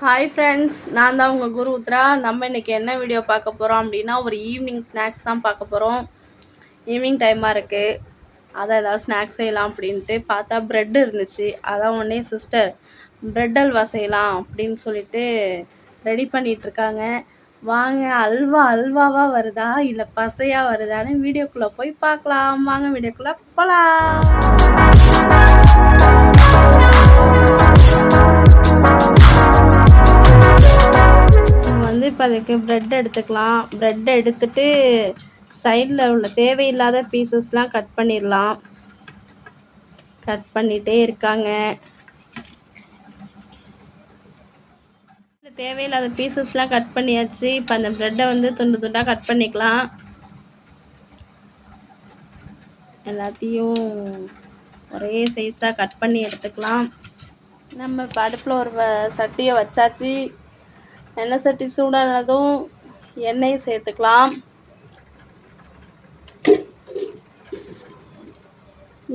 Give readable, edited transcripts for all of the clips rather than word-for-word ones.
Hi friends, நான் தான் உங்கள் குரு உத்ரா. நம்ம இன்றைக்கி என்ன வீடியோ பார்க்க போகிறோம் அப்படின்னா, ஒரு ஈவினிங் ஸ்நாக்ஸ் தான் பார்க்க போகிறோம். ஈவினிங் டைமாக இருக்குது, அதை ஏதாவது ஸ்நாக்ஸ் செய்யலாம் அப்படின்ட்டு பார்த்தா ப்ரெட் இருந்துச்சு. அதான் உடனே சிஸ்டர் ப்ரெட் அல்வா செய்யலாம் அப்படின்னு சொல்லிட்டு ரெடி பண்ணிகிட்ருக்காங்க. வாங்க, அல்வாவாக வருதா இல்லை பசையாக வருதான்னு வீடியோக்குள்ளே போய் பார்க்கலாம். வாங்க வீடியோக்குள்ளே போகலாம். இப்போ அதுக்கு ப்ரெட் எடுத்துக்கலாம். ப்ரெட் எடுத்துட்டு சைடில் உள்ள தேவையில்லாத பீசஸ்லாம் கட் பண்ணிடலாம். கட் பண்ணிகிட்டே இருக்காங்க. தேவையில்லாத பீசஸ்லாம் கட் பண்ணியாச்சு. இப்போ அந்த ப்ரெட்டை வந்து துண்டு துண்டாக கட் பண்ணிக்கலாம். எல்லாத்தையும் ஒரே சைஸாக கட் பண்ணி எடுத்துக்கலாம். நம்ம இப்போ அடுப்பில் ஒரு சட்டியை வச்சாச்சு. எண்ணெய் சட்டி சூடானதும் எண்ணெயை சேர்த்துக்கலாம்.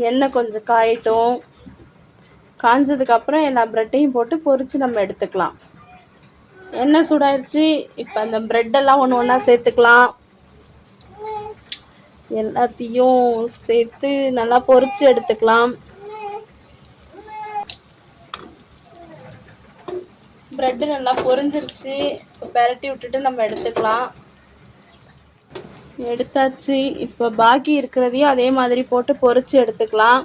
எண்ணெய் கொஞ்சம் காயட்டும். காஞ்சதுக்கப்புறம் எல்லா ப்ரெட்டையும் போட்டு பொரித்து நம்ம எடுத்துக்கலாம். எண்ணெய் சூடாயிருச்சு. இப்போ அந்த ப்ரெட்டெல்லாம் ஒன்று ஒன்றா சேர்த்துக்கலாம். எல்லாத்தையும் சேர்த்து நல்லா பொரித்து எடுத்துக்கலாம். ப்ரெட்டு நல்லா பொரிஞ்சிருச்சு. இப்போ பெரட்டி விட்டுட்டு நம்ம எடுத்துக்கலாம். எடுத்தாச்சு. இப்போ பாக்கி இருக்கிறதையும் அதே மாதிரி போட்டு பொரிச்சு எடுத்துக்கலாம்.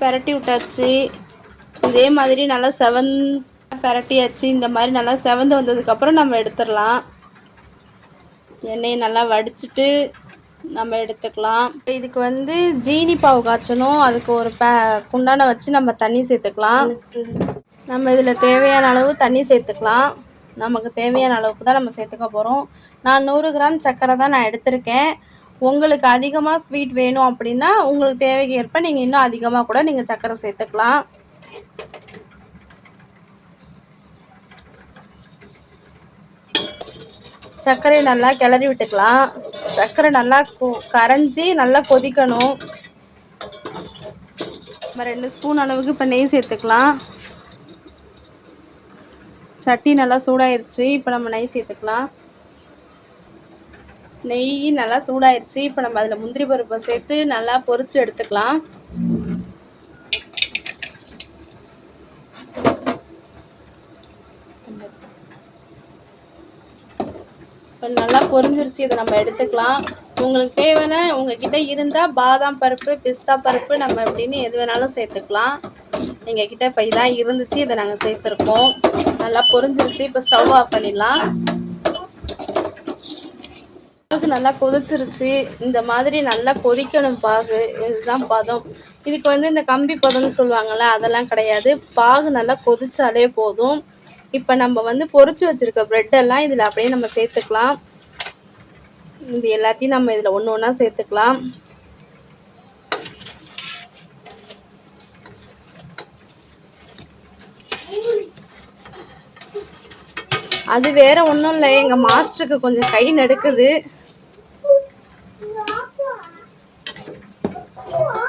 பெரட்டி விட்டாச்சு. இதே மாதிரி நல்லா பெரட்டியாச்சு. இந்த மாதிரி நல்லா செவந்து வந்ததுக்கப்புறம் நம்ம எடுத்துடலாம். எண்ணெயை நல்லா வடிச்சிட்டு நம்ம எடுத்துக்கலாம். இதுக்கு வந்து ஜீனி பாவு காய்ச்சணும். அதுக்கு ஒரு குண்டான வச்சு நம்ம தண்ணி சேர்த்துக்கலாம். நம்ம இதில் தேவையான அளவு தண்ணி சேர்த்துக்கலாம். நமக்கு தேவையான அளவுக்கு தான் நம்ம சேர்த்துக்க போகிறோம். நான் 100 கிராம் சர்க்கரை தான் நான் எடுத்திருக்கேன். உங்களுக்கு அதிகமாக ஸ்வீட் வேணும் அப்படின்னா உங்களுக்கு தேவைக்கு ஏற்ப நீங்கள் இன்னும் அதிகமாக கூட நீங்கள் சர்க்கரை சேர்த்துக்கலாம். சர்க்கரையை நல்லா கிளறி விட்டுக்கலாம். சர்க்கரை நல்லா கரைஞ்சி நல்லா கொதிக்கணும். நம்ம 2 ஸ்பூன் அளவுக்கு இப்போ நெய் சேர்த்துக்கலாம். சட்டி நல்லா சூடாயிருச்சு. இப்போ நம்ம நெய் சேர்த்துக்கலாம். நெய் நல்லா சூடாயிருச்சு. இப்போ நம்ம அதில் முந்திரி பருப்பை சேர்த்து நல்லா பொரிச்சு எடுத்துக்கலாம். இப்போ நல்லா பொரிஞ்சிருச்சு. இதை நம்ம எடுத்துக்கலாம். உங்களுக்கு தேவையான உங்ககிட்ட இருந்தால் பாதாம் பருப்பு, பிஸ்தா பருப்பு நம்ம எப்படின்னு எது வேணாலும் சேர்த்துக்கலாம். எங்கள் கிட்ட இப்போ இதான் இருந்துச்சு, இதை நாங்கள் சேர்த்துருக்கோம். நல்லா பொரிஞ்சிருச்சு. இப்போ ஸ்டவ் ஆஃப் பண்ணிடலாம். நல்லா கொதிச்சிருச்சு. இந்த மாதிரி நல்லா கொதிக்கணும் பாகு. இதுதான் பதம். இதுக்கு வந்து இந்த கம்பி பதம்னு சொல்லுவாங்கள்ல, அதெல்லாம் கிடையாது. பாகு நல்லா கொதிச்சாலே போதும். இப்போ நம்ம வந்து பொரிச்சு வச்சுருக்க ப்ரெட்டெல்லாம் இதில் அப்படியே நம்ம சேர்த்துக்கலாம். இது எல்லாத்தையும் நம்ம இதில் ஒன்று ஒன்றா சேர்த்துக்கலாம். அது வேற ஒன்றும் இல்லை, எங்கள் மாஸ்டருக்கு கொஞ்சம் கை நடுக்குது.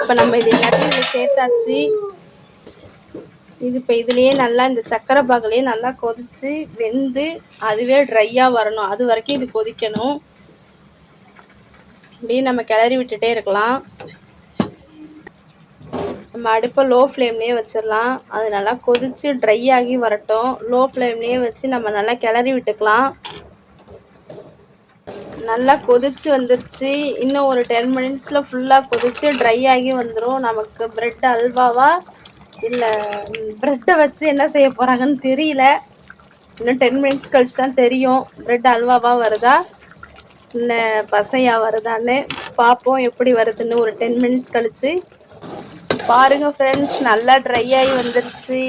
இப்போ நம்ம இது எல்லாத்தையும் சேர்த்தாச்சு. இது இப்போ இதுலேயே நல்லா இந்த சக்கரை பாகுலேயே நல்லா கொதிச்சு வெந்து அதுவே ட்ரையாக வரணும். அது வரைக்கும் இது கொதிக்கணும். இப்படியே நம்ம கிளறி விட்டுட்டே இருக்கலாம். நம்ம அடுப்பை லோ ஃப்ளேம்லேயே வச்சிடலாம். அது நல்லா கொதித்து ட்ரை ஆகி வரட்டும். லோ ஃப்ளேம்லேயே வச்சு நம்ம நல்லா கிளறி விட்டுக்கலாம். நல்லா கொதிச்சு வந்துருச்சு. இன்னும் ஒரு 10 மினிட்ஸில் ஃபுல்லாக கொதித்து ட்ரை ஆகி வந்துடும். நமக்கு ப்ரெட் அல்வாவா இல்லை ப்ரெட்டை வச்சு என்ன செய்ய போகிறாங்கன்னு தெரியல. இன்னும் 10 மினிட்ஸ் கழிச்சு தான் தெரியும் ப்ரெட் அல்வாவாக வருதா இல்லை பசையாக வருதான்னு பார்ப்போம். எப்படி வருதுன்னு ஒரு 10 மினிட்ஸ் கழிச்சு பாருங்கள் ஃப்ரெண்ட்ஸ். நல்லா ட்ரை ஆகி வந்துருச்சு.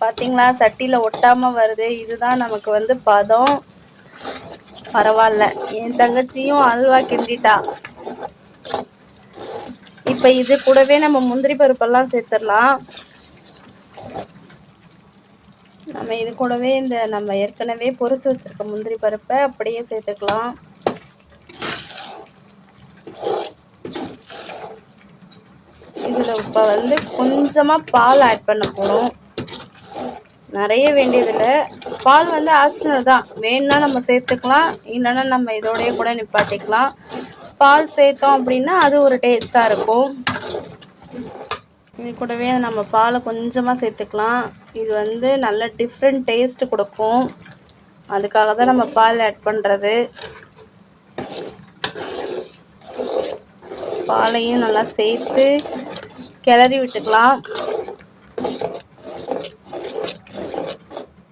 பார்த்தீங்களா, சட்டியில் ஒட்டாமல் வருது. இதுதான் நமக்கு வந்து பதம். பரவாயில்ல, என் தங்கச்சியும் அல்வா கிண்டிட்டா. இப்போ இது கூடவே நம்ம முந்திரி பருப்பெல்லாம் சேர்த்துடலாம். நம்ம இது கூடவே இந்த நம்ம ஏற்கனவே பொரிச்சு வச்சிருக்க முந்திரி பருப்பை அப்படியே சேர்த்துக்கலாம். இது இதில் இப்போ வந்து கொஞ்சமாக பால் ஆட் பண்ண போகிறோம். நிறைய வேண்டியதில்லை. பால் வந்து ஆப்ஷனல் தான், வேணுன்னா நம்ம சேர்த்துக்கலாம், இல்லைன்னா நம்ம இதோடய கூட நிப்பாட்டிக்கலாம். பால் சேர்த்தோம் அப்படின்னா அது ஒரு டேஸ்ட்டாக இருக்கும். இது கூடவே நம்ம பாலை கொஞ்சமாக சேர்த்துக்கலாம். இது வந்து நல்ல டிஃப்ரெண்ட் டேஸ்ட்டு கொடுக்கும், அதுக்காக தான் நம்ம பால் ஆட் பண்ணுறது. பாலையும் நல்லா சேர்த்து கிளறி விட்டுக்கலாம்.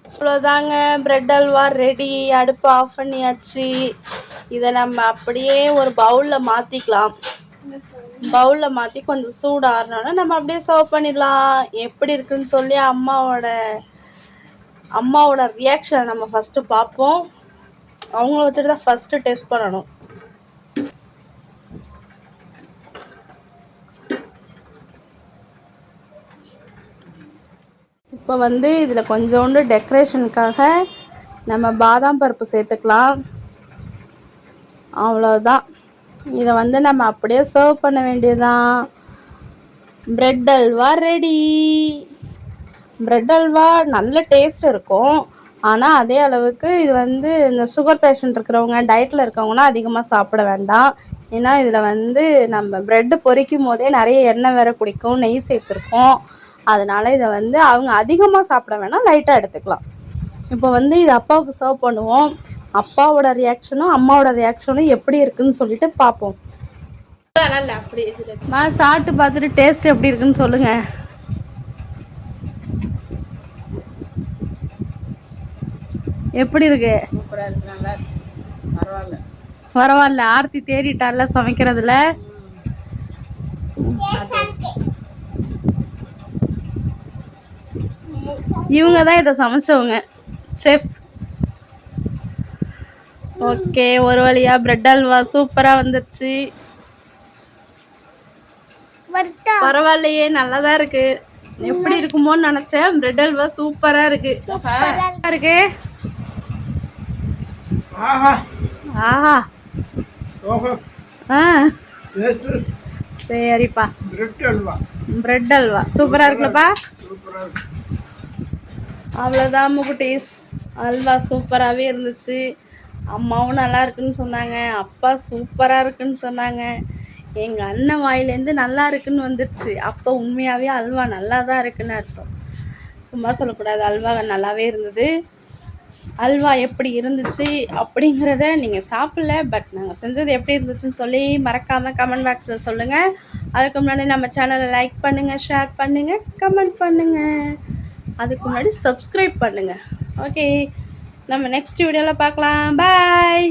அவ்வளோதாங்க, பிரெட் அல்வா ரெடி. அடுப்பு ஆஃப் பண்ணியாச்சு. இதை நம்ம அப்படியே ஒரு பவுலில் மாற்றிக்கலாம். பவுலில் மாற்றி கொஞ்சம் சூடு ஆறினோன்னா நம்ம அப்படியே சர்வ் பண்ணிடலாம். எப்படி இருக்குன்னு சொல்லி அம்மாவோட ரியாக்ஷனை நம்ம ஃபஸ்ட்டு பார்ப்போம். அவங்கள வச்சுட்டு தான் ஃபஸ்ட்டு டேஸ்ட் பண்ணணும். இப்போ வந்து இதில் கொஞ்சோண்டு டெக்கரேஷனுக்காக நம்ம பாதாம் பருப்பு சேர்த்துக்கலாம். அவ்வளோதான். இதை வந்து நம்ம அப்படியே சர்வ் பண்ண வேண்டியதுதான். Bread halwa ready. Bread halwa நல்ல டேஸ்ட் இருக்கும், ஆனால் அதே அளவுக்கு இது வந்து இந்த சுகர் பேஷண்ட் இருக்கிறவங்க, டயட்டில் இருக்கவங்களாம் அதிகமாக சாப்பிட வேண்டாம். ஏன்னா இதில் வந்து நம்ம ப்ரெட்டு பொரிக்கும் போதே நிறைய எண்ணெய் வேறு குடிக்கும், நெய் சேர்த்துருக்கோம். அதனால் இதை வந்து அவங்க அதிகமாக சாப்பிட வேணாம், லைட்டாக எடுத்துக்கலாம். இப்போ வந்து இது அப்பாவுக்கு சர்வ் பண்ணுவோம். அப்பாவோட ரியாக்ஷனும் அம்மாவோட ரியாக்ஷனும் எப்படி இருக்குன்னு சொல்லிட்டு பார்ப்போம். அப்படி சாப்பிட்டு பார்த்துட்டு டேஸ்ட் எப்படி இருக்குன்னு சொல்லுங்கள். எப்படி இருக்கு? பரவாயில்ல. ஆர்த்தி தேறிட்டால சமைக்கிறதுல. இவங்க தான் இதை சமைச்சவங்க, செஃப். ஓகே, ஒரு வழியா பிரெட் அல்வா சூப்பராக வந்துருச்சு. பரவாயில்லையே, நல்லாதான் இருக்கு. எப்படி இருக்குமோன்னு நினைச்சேன். பிரெட் அல்வா சூப்பராக இருக்கு. இருக்கு. ஆஹா. சரிப்பா. பிரெட் அல்வா சூப்பராக இருக்குல்லப்பா. அவ்வளோதான் முகுட்டீஸ், அல்வா சூப்பராகவே இருந்துச்சு. அம்மாவும் நல்லா இருக்குன்னு சொன்னாங்க, அப்பா சூப்பராக இருக்குன்னு சொன்னாங்க. எங்கள் அண்ணன் வாயிலேருந்து நல்லா இருக்குன்னு வந்துடுச்சு. அப்போ உண்மையாகவே அல்வா நல்லா தான் இருக்குன்னு அர்த்தம், சும்மா சொல்லக்கூடாது. அல்வா நல்லாவே இருந்தது. அல்வா எப்படி இருந்துச்சு அப்படிங்கிறத நீங்கள் சாப்பிடல, பட் நாங்கள் செஞ்சது எப்படி இருந்துச்சுன்னு சொல்லி மறக்காமல் கமெண்ட் பாக்ஸில் சொல்லுங்கள். அதுக்கு முன்னாடி நம்ம சேனலை லைக் பண்ணுங்கள், ஷேர் பண்ணுங்கள், கமெண்ட் பண்ணுங்கள். அதுக்கு முன்னாடி சப்ஸ்கிரைப் பண்ணுங்கள். ஓகே, நம்ம நெக்ஸ்ட் வீடியோவில் பார்க்கலாம். பாய்.